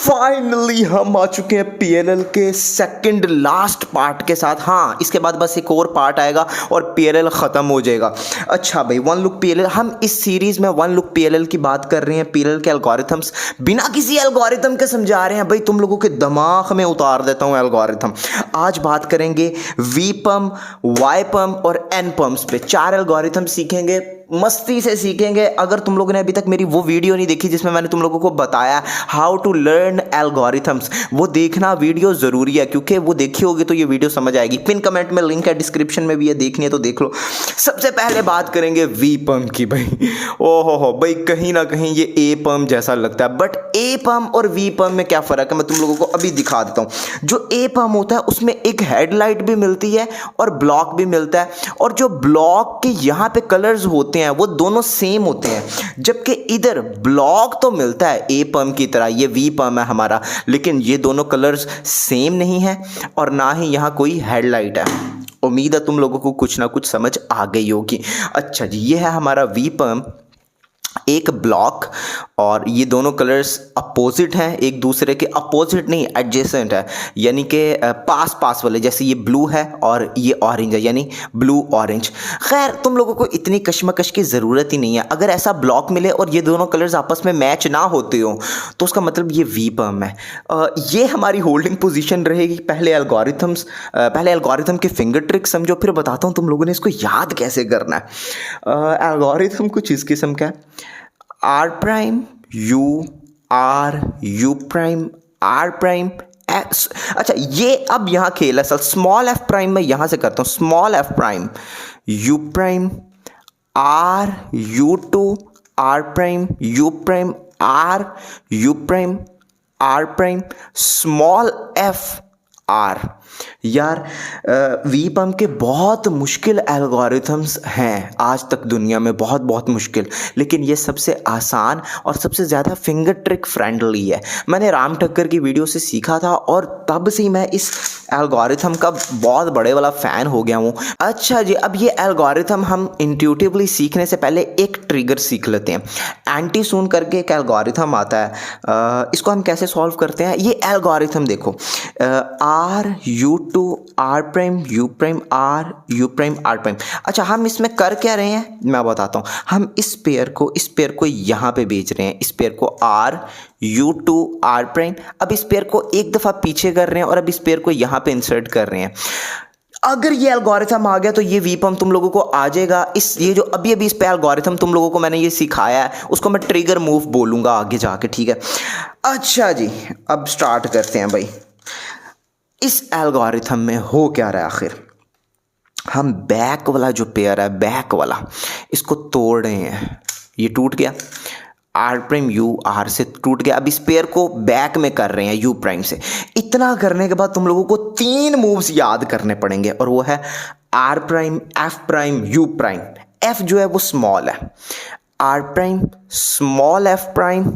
Finally हम आ चुके हैं पीएलएल के सेकंड लास्ट पार्ट के साथ। हाँ, इसके बाद बस एक और पार्ट आएगा और पीएलएल ख़त्म हो जाएगा। अच्छा भाई, वन लुक पीएलएल, हम इस सीरीज़ में वन लुक पीएलएल की बात कर रहे हैं। पीएलएल के एल्गोरिथम्स बिना किसी एल्गोरिथम के समझा रहे हैं भाई, तुम लोगों के दिमाग में उतार देता हूँ एल्गोरिथम। आज बात करेंगे वी पम, वाई पम और एन पम्स पे। 4 एल्गोरिथम सीखेंगे, मस्ती से सीखेंगे। अगर तुम लोगों ने अभी तक मेरी वो वीडियो नहीं देखी जिसमें मैंने तुम लोगों को बताया हाउ टू लर्न एल्गोरिथम्स, वो देखना वीडियो ज़रूरी है, क्योंकि वो देखी होगी तो ये वीडियो समझ आएगी। पिन कमेंट में लिंक है, डिस्क्रिप्शन में भी है, देखनी है तो देख लो। सबसे पहले बात करेंगे वी पम की भाई। ओहो हो भाई, कहीं ना कहीं ये ए पम जैसा लगता है, बट ए पम और वी पम में क्या फ़र्क है मैं तुम लोगों को अभी दिखा देता हूँ। जो ए पम होता है उसमें एक हेडलाइट भी मिलती है और ब्लॉक भी मिलता है, और जो ब्लॉक के यहाँ पे कलर्स होते हैं वो दोनों सेम होते हैं, जबकि इधर ब्लॉक तो मिलता है ए पम की तरह, ये वी पम है हमारा, लेकिन ये दोनों कलर्स सेम नहीं है और ना ही यहाँ कोई हेडलाइट है। उम्मीद है तुम लोगों को कुछ ना कुछ समझ आ गई होगी। अच्छा जी, ये है हमारा वी पम, एक ब्लॉक, और ये दोनों कलर्स अपोजिट हैं, एक दूसरे के अपोजिट नहीं, एडजेसेंट है, यानी कि पास पास वाले। जैसे ये ब्लू है और ये ऑरेंज है, यानी ब्लू ऑरेंज। खैर, तुम लोगों को इतनी कश्मकश की ज़रूरत ही नहीं है। अगर ऐसा ब्लॉक मिले और ये दोनों कलर्स आपस में मैच ना होते हो तो उसका मतलब ये वी पम है। ये हमारी होल्डिंग पोजीशन रहेगी। पहले एल्गोरिथम के फिंगर ट्रिक समझो, फिर बताता हूँ तुम लोगों ने इसको याद कैसे करना है। एल्गोरिथम कुछ इस किस्म का है, R prime U R, U prime R prime X. अच्छा, ये अब यहाँ खेल है। स्मॉल एफ प्राइम मैं यहाँ से करता हूँ, small F prime U prime R, U two R prime, U prime R, U prime R prime, small F R. यार, वी पम के बहुत मुश्किल एल्गोरिथम्स हैं आज तक दुनिया में, बहुत बहुत मुश्किल, लेकिन ये सबसे आसान और सबसे ज़्यादा फिंगर ट्रिक फ्रेंडली है। मैंने राम ठक्कर की वीडियो से सीखा था और तब से ही मैं इस एल्गोरिथम का बहुत बड़े वाला फ़ैन हो गया हूँ। अच्छा जी, अब ये एल्गोरिथम हम इंट्यूटिवली सीखने से पहले एक ट्रिगर सीख लेते हैं। एंटी सून करके एक एल्गोरिथम आता है, इसको हम कैसे सॉल्व करते हैं। ये एल्गोरिथम देखो, R U two R prime, U prime R, U prime R prime. अच्छा, हम इसमें कर क्या रहे हैं मैं बताता हूँ। हम इस पेयर को यहाँ पे भेज रहे हैं, इस पेयर को R U two R prime. अब इस पेयर को एक दफ़ा पीछे कर रहे हैं और अब इस पेयर को यहाँ पे इंसर्ट कर रहे हैं। अगर ये एल्गोरिथम आ गया तो ये वी पम तुम लोगों को आ जाएगा। ये जो अभी इस पे एल्गोरिथम तुम लोगों को मैंने ये सिखाया है, उसको मैं ट्रिगर मूव बोलूँगा आगे जाके, ठीक है। अच्छा जी, अब स्टार्ट करते हैं भाई। इस एल्गोरिथम में हो क्या रहा है आखिर। हम बैक वाला जो पेयर है, बैक वाला, इसको तोड़ रहे हैं। ये टूट गया, आर प्राइम यू आर से टूट गया। अब इस पेयर को बैक में कर रहे हैं यू प्राइम से। इतना करने के बाद तुम लोगों को 3 मूव्स याद करने पड़ेंगे, और वो है R prime, F prime, U prime. F जो है वो स्मॉल है, R prime, small F prime,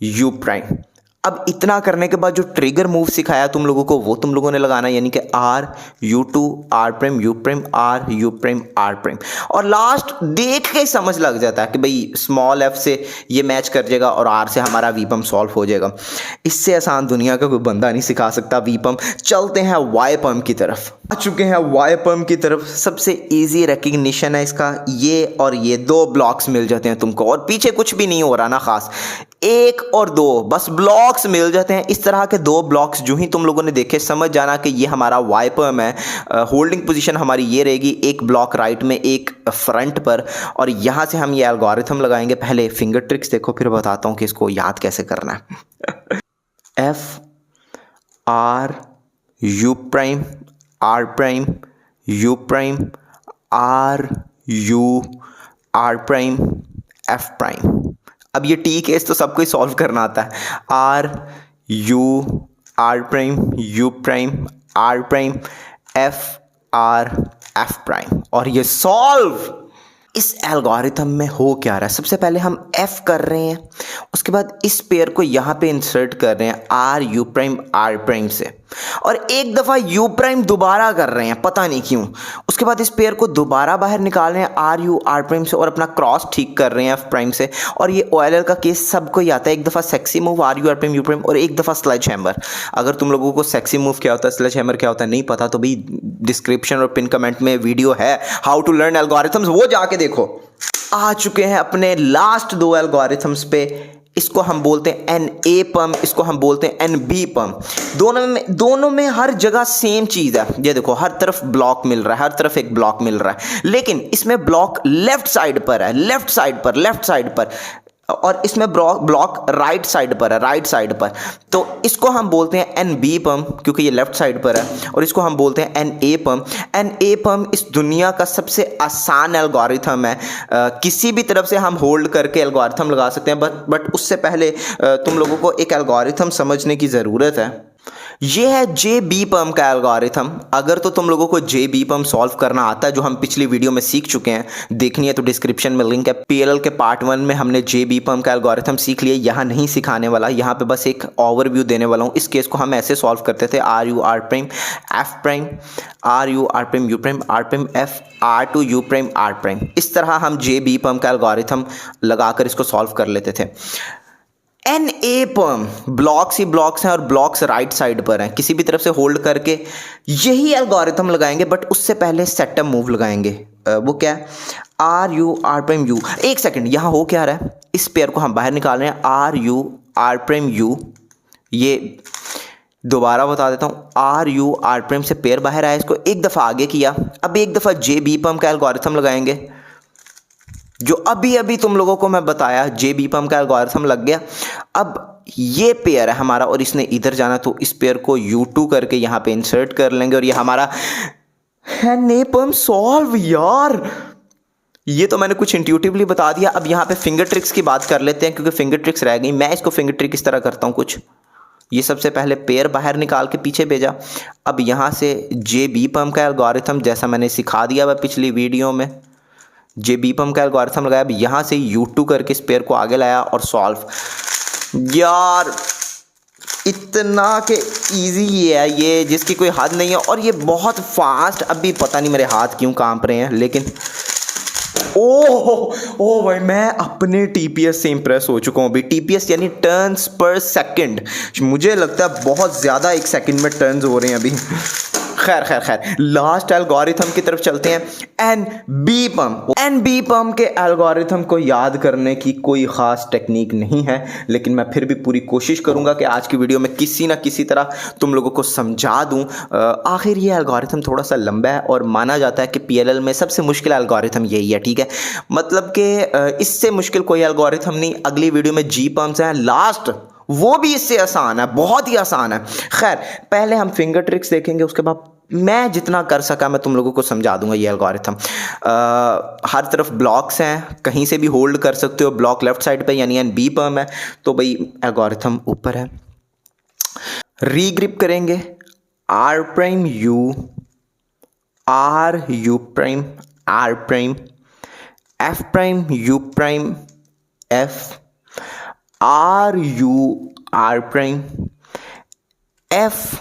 U prime. अब इतना करने के बाद जो ट्रिगर मूव सिखाया तुम लोगों को वो तुम लोगों ने लगाना, यानी कि R U two R prime, U prime R, U prime R prime. और लास्ट देख के ही समझ लग जाता है कि भाई स्मॉल एफ से ये मैच कर जाएगा और आर से हमारा वी पम सॉल्व हो जाएगा। इससे आसान दुनिया का कोई बंदा नहीं सिखा सकता वी पम। चलते हैं वाई पम की तरफ। आ चुके हैं वाई पम की तरफ। सबसे ईजी रिकग्निशन है इसका, ये और ये 2 ब्लॉक्स मिल जाते हैं तुमको, और पीछे कुछ भी नहीं हो रहा ना खास, 1 और 2 बस ब्लॉक्स मिल जाते हैं। इस तरह के 2 ब्लॉक्स जो ही तुम लोगों ने देखे, समझ जाना कि ये हमारा वाई पम है। होल्डिंग पोजीशन हमारी ये रहेगी, एक ब्लॉक राइट में, एक फ्रंट पर, और यहाँ से हम ये एल्गोरिथम लगाएंगे। पहले फिंगर ट्रिक्स देखो, फिर बताता हूँ कि इसको याद कैसे करना है। F R U prime R prime, U prime R, U R prime, F prime. अब ये टी केस तो सबको ही सॉल्व करना आता है। R U R prime, U prime R prime, F R F prime, और ये सॉल्व। इस एल्गोरिथम में हो क्या रहा है, सबसे पहले हम एफ कर रहे हैं, उसके बाद इस पेयर को यहाँ पे इंसर्ट कर रहे हैं R U prime R prime से। और एक दफ़ा यू प्राइम दोबारा कर रहे हैं, पता नहीं क्यों। उसके बाद इस पेयर को दोबारा बाहर निकाल रहे हैं आर यू आर प्राइम से और अपना क्रॉस ठीक कर रहे हैं एफ प्राइम से। और ये ओ एल एल का केस सबको ही आता है, एक दफ़ा sexy move R U R prime U prime और एक दफ़ा स्लेज हैमर। अगर तुम लोगों को सेक्सी मूव क्या होता है, स्लेज हैमर क्या होता है नहीं पता, तो भाई डिस्क्रिप्शन और पिन कमेंट में वीडियो है हाउ टू लर्न एल्गोरिथम्स, वो जाके देखो। आ चुके हैं अपने लास्ट दो एल्गोरिथम्स पे। इसको हम बोलते हैं एन ए पम, इसको हम बोलते हैं एन बी पम। दोनों में हर जगह सेम चीज़ है। ये देखो हर तरफ ब्लॉक मिल रहा है, हर तरफ एक ब्लॉक मिल रहा है, लेकिन इसमें ब्लॉक लेफ्ट साइड पर है, लेफ्ट साइड पर, और इसमें ब्लॉक राइट साइड पर है, राइट साइड पर। तो इसको हम बोलते हैं एन बी पम क्योंकि ये लेफ्ट साइड पर है, और इसको हम बोलते हैं एन ए पम। एन ए पम इस दुनिया का सबसे आसान एल्गोरिथम है। किसी भी तरफ से हम होल्ड करके एल्गोरिथम लगा सकते हैं, बट उससे पहले तुम लोगों को एक एल्गोरिथम समझने की ज़रूरत है। ये है जे बी पम का एल्गोरिथम। अगर तो तुम लोगों को जे बी पम सॉल्व करना आता है, जो हम पिछली वीडियो में सीख चुके हैं, देखनी है तो डिस्क्रिप्शन में लिंक है। पीएलएल के पार्ट 1 में हमने जे बी पम का एल्गोरिथम सीख लिया। यहाँ नहीं सिखाने वाला, यहाँ पे बस एक ओवरव्यू देने वाला हूँ। इस केस को हम ऐसे सॉल्व करते थे, R U R prime F prime, R U R prime U prime, R prime F, R two U prime R prime. इस तरह हम जे बी पम का एल्गोरिथम लगाकर इसको सॉल्व कर लेते थे। एन ए पम ब्लॉक्स ही ब्लॉक्स हैं और ब्लॉक्स राइट साइड पर हैं, किसी भी तरफ से होल्ड करके यही एल्गोरिथम लगाएंगे, बट उससे पहले सेटअप मूव लगाएंगे। वो क्या है, R U R prime U. एक सेकंड, यहाँ हो क्या रहा है, इस पेयर को हम बाहर निकाल रहे हैं, R U R prime U. ये दोबारा बता देता हूँ, आर यू आर प्राइम से पेयर बाहर आया, इसको एक दफ़ा आगे किया, अब एक दफ़ा जे बी पम का एल्गोरिथम लगाएंगे, जो अभी अभी तुम लोगों को मैं बताया, जे बी पम का एल्गोरिथम लग गया। अब ये पेयर है हमारा और इसने इधर जाना, तो इस पेयर को U2 करके यहाँ पे इंसर्ट कर लेंगे और ये हमारा एन ए पम सॉल्व। यार ये तो मैंने कुछ इंट्यूटिवली बता दिया। अब यहाँ पे फिंगर ट्रिक्स की बात कर लेते हैं, क्योंकि फिंगर ट्रिक्स रह गई। मैं इसको फिंगर ट्रिक इस तरह करता हूँ कुछ, ये सबसे पहले पेयर बाहर निकाल के पीछे भेजा। अब यहाँ से जे बी पम का एल्गोरिथम जैसा मैंने सिखा दिया वह पिछली वीडियो में, जे बी पम का एल्गोरिथम लगाया। अब यहाँ से U2 करके इस पेयर को आगे लाया और सॉल्व। यार इतना के इजी ये है, ये जिसकी कोई हद नहीं है, और ये बहुत फास्ट। अभी पता नहीं मेरे हाथ क्यों कांप रहे हैं, लेकिन ओह भाई मैं अपने टीपीएस से इंप्रेस हो चुका हूँ अभी। टीपीएस यानी टर्न्स पर सेकंड, मुझे लगता है बहुत ज़्यादा एक सेकंड में टर्न्स हो रहे हैं अभी। खैर लास्ट एल्गोरिथम की तरफ चलते हैं, एन बी पम। एन बी पम के एल्गोरिथम को याद करने की कोई ख़ास टेक्निक नहीं है, लेकिन मैं फिर भी पूरी कोशिश करूंगा कि आज की वीडियो में किसी ना किसी तरह तुम लोगों को समझा दूं। आखिर ये एल्गोरिथम थोड़ा सा लंबा है और माना जाता है कि पीएलएल में सबसे मुश्किल एल्गोरिथम यही है, ठीक है। मतलब कि इससे मुश्किल कोई एल्गोरिथम नहीं। अगली वीडियो में जी पम्स हैं लास्ट, वो भी इससे आसान है, बहुत ही आसान है। खैर पहले हम फिंगर ट्रिक्स देखेंगे, उसके बाद मैं जितना कर सका मैं तुम लोगों को समझा दूंगा ये एल्गोरिथम। हर तरफ ब्लॉक्स हैं, कहीं से भी होल्ड कर सकते हो। ब्लॉक लेफ्ट साइड पे यानी एन बी पम है, तो भाई एल्गोरिथम ऊपर है। रीग्रिप करेंगे, R prime U, R U prime R prime, F prime U prime F, R U R prime F,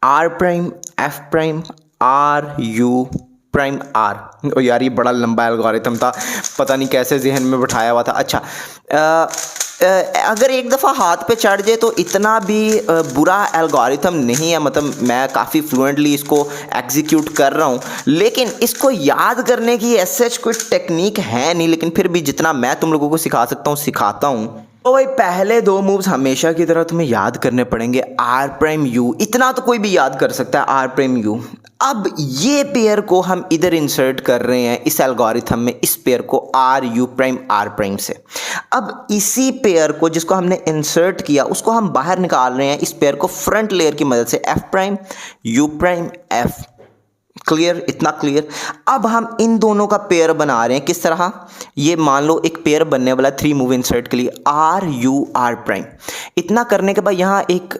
R prime F prime, R U prime R. ओ यार ये बड़ा लंबा एल्गोरिथम था, पता नहीं कैसे जहन में बैठाया हुआ था। अच्छा अगर एक दफ़ा हाथ पे चढ़ जाए तो इतना भी बुरा एल्गोरिथम नहीं है। मतलब मैं काफ़ी फ्लुएंटली इसको एग्जीक्यूट कर रहा हूँ, लेकिन इसको याद करने की ऐसे कोई टेक्निक है नहीं, लेकिन फिर भी जितना मैं तुम लोगों को सिखा सकता हूँ सिखाता हूँ। तो भाई पहले दो मूव्स हमेशा की तरह तुम्हें याद करने पड़ेंगे। आर प्राइम यू, इतना तो कोई भी याद कर सकता है, आर प्राइम यू। अब ये पेयर को हम इधर इंसर्ट कर रहे हैं इस एल्गोरिथम में, इस पेयर को R U prime R prime से। अब इसी पेयर को जिसको हमने इंसर्ट किया उसको हम बाहर निकाल रहे हैं इस पेयर को फ्रंट लेयर की मदद से, F prime U prime F. Clear, इतना क्लियर। अब हम इन दोनों का पेयर बना रहे हैं, किस तरह, ये मान लो एक पेयर बनने वाला 3 मूव इंसर्ट के लिए, आर यू आर प्राइम। इतना करने के बाद यहाँ एक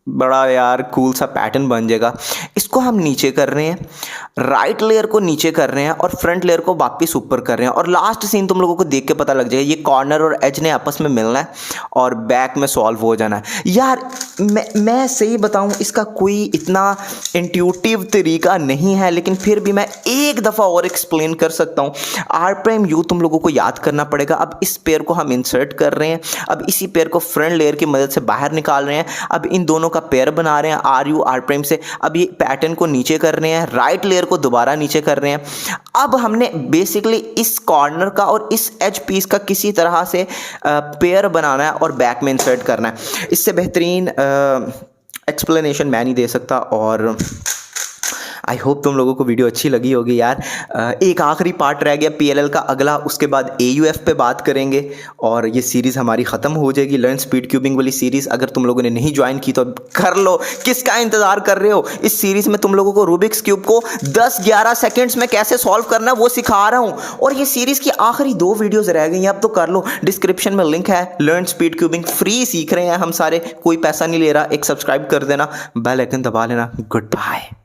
बड़ा यार कूल सा पैटर्न बन जाएगा। इसको हम नीचे कर रहे हैं, राइट लेयर को नीचे कर रहे हैं और फ्रंट लेयर को वापस ऊपर कर रहे हैं। और लास्ट सीन तुम लोगों को देख के पता लग जाएगा, ये कॉर्नर और एज ने आपस में मिलना है और बैक में सॉल्व हो जाना है। यार मैं सही बताऊं, इसका कोई इतना इंट्यूटिव तरीका नहीं है, लेकिन फिर भी मैं एक दफ़ा और एक्सप्लेन कर सकता हूं। आर प्राइम यू तुम लोगों को याद करना पड़ेगा। अब इस पेयर को हम इंसर्ट कर रहे हैं, अब इसी पेयर को फ्रंट लेयर की मदद से बाहर निकाल रहे हैं। अब इन दोनों का पेयर बना रहे हैं आर यू आर प्राइम से। अब ये पैटर्न को नीचे कर रहे हैं, राइट लेयर को दोबारा नीचे कर रहे हैं। अब हमने बेसिकली इस कॉर्नर का और इस एज पीस का किसी तरह से पेयर बनाना है और बैक में इंसर्ट करना है। इससे बेहतरीन एक्सप्लेनेशन मैं नहीं दे सकता। और आई होप तुम लोगों को वीडियो अच्छी लगी होगी यार। एक आखिरी पार्ट रह गया PLL का अगला, उसके बाद AUF पे बात करेंगे और ये सीरीज़ हमारी ख़त्म हो जाएगी। लर्न स्पीड क्यूबिंग वाली सीरीज़ अगर तुम लोगों ने नहीं ज्वाइन की तो कर लो, किसका इंतज़ार कर रहे हो। इस सीरीज़ में तुम लोगों को रूबिक्स क्यूब को 10-11 सेकेंड्स में कैसे सॉल्व करना है वो सिखा रहा हूँ। और ये सीरीज़ की आखिरी 2 वीडियोज़ रह गई हैं, अब तो कर लो। डिस्क्रिप्शन में लिंक है, लर्न स्पीड क्यूबिंग फ्री सीख रहे हैं हम सारे, कोई पैसा नहीं ले रहा। एक सब्सक्राइब कर देना, बेल आइकन दबा लेना। Good bye.